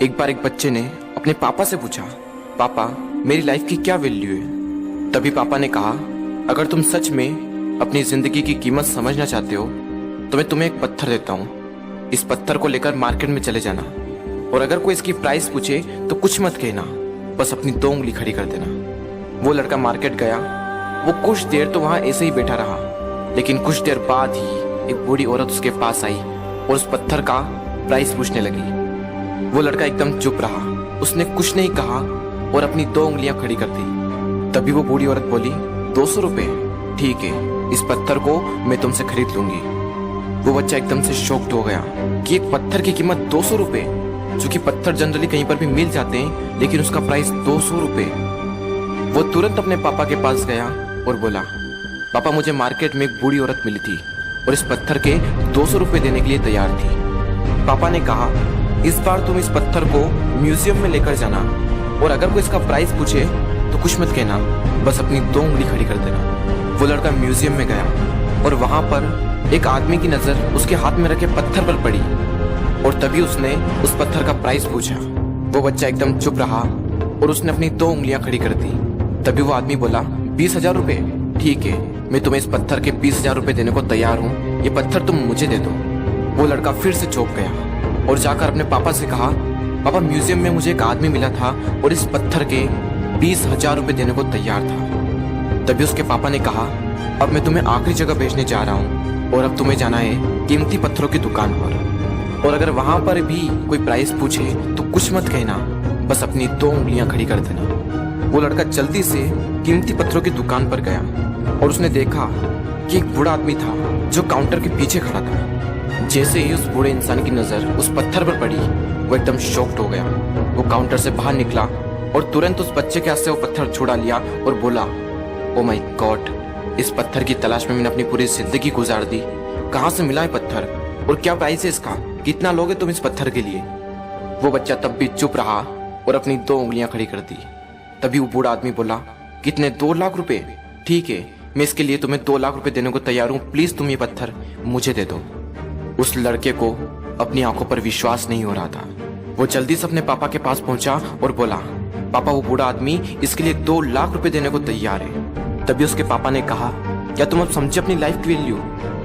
एक बार एक बच्चे ने अपने पापा से पूछा, पापा मेरी लाइफ की क्या वैल्यू है। तभी पापा ने कहा, अगर तुम सच में अपनी जिंदगी की कीमत समझना चाहते हो तो मैं तुम्हें एक पत्थर देता हूँ। इस पत्थर को लेकर मार्केट में चले जाना और अगर कोई इसकी प्राइस पूछे तो कुछ मत कहना, बस अपनी 2 उंगली खड़ी कर देना। वो लड़का मार्केट गया। वो कुछ देर तो वहां ऐसे ही बैठा रहा, लेकिन कुछ देर बाद ही एक बूढ़ी औरत उसके पास आई और उस पत्थर का प्राइस पूछने लगी। वो लड़का एकदम चुप रहा, उसने कुछ नहीं कहा और अपनी 2 उंगलियां खड़ी कर दी। तभी वो बूढ़ी औरत बोली, 200 रुपए, ठीक है, इस पत्थर को मैं तुमसे खरीद लूंगी। वो बच्चा एकदम से शॉक्ड हो गया कि एक पत्थर की कीमत 200 रुपए, जो कि पत्थर जनरली कहीं पर भी मिल जाते हैं, लेकिन उसका प्राइस 200 रुपए। वो तुरंत अपने पापा के पास गया और बोला, पापा मुझे मार्केट में एक बूढ़ी औरत मिली थी और इस पत्थर के 200 रुपए देने के लिए तैयार थी। पापा ने कहा, इस बार तुम इस पत्थर को म्यूजियम में लेकर जाना और अगर कोई इसका प्राइस पूछे तो कुछ मत कहना, बस अपनी 2 उंगली खड़ी कर देना। वो लड़का म्यूजियम में गया और वहां पर एक आदमी की नजर उसके हाथ में रखे पत्थर पर पड़ी और तभी उसने उस पत्थर का प्राइस पूछा। वो बच्चा एकदम चुप रहा और उसने अपनी 2 उंगलियां खड़ी कर दी। तभी वो आदमी बोला, 20,000 रुपए, ठीक है, मैं तुम्हें इस पत्थर के 20,000 रुपए देने को तैयार हूँ, ये पत्थर तुम मुझे दे दो। वो लड़का फिर से चौंक गया और जाकर अपने पापा से कहा, पापा म्यूजियम में मुझे एक आदमी मिला था और इस पत्थर के 20,000 रुपए देने को तैयार था। तभी उसके पापा ने कहा, अब मैं तुम्हें आखिरी जगह भेजने जा रहा हूँ और अब तुम्हें जाना है कीमती पत्थरों की दुकान पर और अगर वहां पर भी कोई प्राइस पूछे तो कुछ मत कहना, बस अपनी 2 उंगलियां खड़ी कर देना। वो लड़का जल्दी से कीमती पत्थरों की दुकान पर गया और उसने देखा कि एक बूढ़ा आदमी था जो काउंटर के पीछे खड़ा था। जैसे ही उस बूढ़े इंसान की नजर उस पत्थर पर पड़ी, वो एकदम शॉक्ड हो गया। वो काउंटर से बाहर निकला और तुरंत उस बच्चे के हाथ से वो पत्थर छुड़ा लिया और बोला, ओ माय गॉड, इस पत्थर की तलाश में मैंने अपनी पूरी जिंदगी गुजार दी। कहाँ से मिला है पत्थर और क्या प्राइस है इसका, कितना लोगे तुम इस पत्थर के लिए। वो बच्चा तब भी चुप रहा और अपनी 2 उंगलियां खड़ी कर दी। तभी वो बूढ़ा आदमी बोला, कितने, 2 लाख रुपए, ठीक है, मैं इसके लिए तुम्हें 2 लाख रुपए देने को तैयार हूँ, प्लीज तुम ये पत्थर मुझे दे दो। उस लड़के को अपनी आंखों पर विश्वास नहीं हो रहा था। वो जल्दी से अपने पापा के पास पहुंचा और बोला, पापा वो बूढ़ा आदमी इसके लिए 2 लाख रुपए देने को तैयार है। तभी उसके पापा ने कहा, क्या तुम अब समझे अपनी लाइफ की वैल्यू?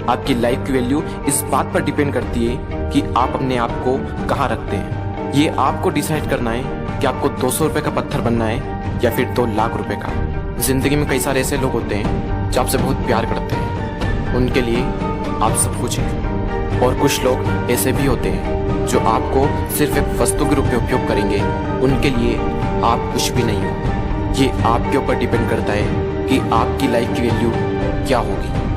आपकी लाइफ की वैल्यू इस बात पर डिपेंड करती है कि आप अपने आप को कहाँ रखते हैं। ये आपको डिसाइड करना है कि आपको 200 रुपए का पत्थर बनना है या फिर 2 लाख रुपए का। जिंदगी में कई सारे ऐसे लोग होते हैं जो आपसे बहुत प्यार करते हैं, उनके लिए आप सब कुछ हैं, और कुछ लोग ऐसे भी होते हैं जो आपको सिर्फ एक वस्तु के रूप में उपयोग करेंगे, उनके लिए आप कुछ भी नहीं हो। ये आपके ऊपर डिपेंड करता है कि आपकी लाइफ की वैल्यू क्या होगी।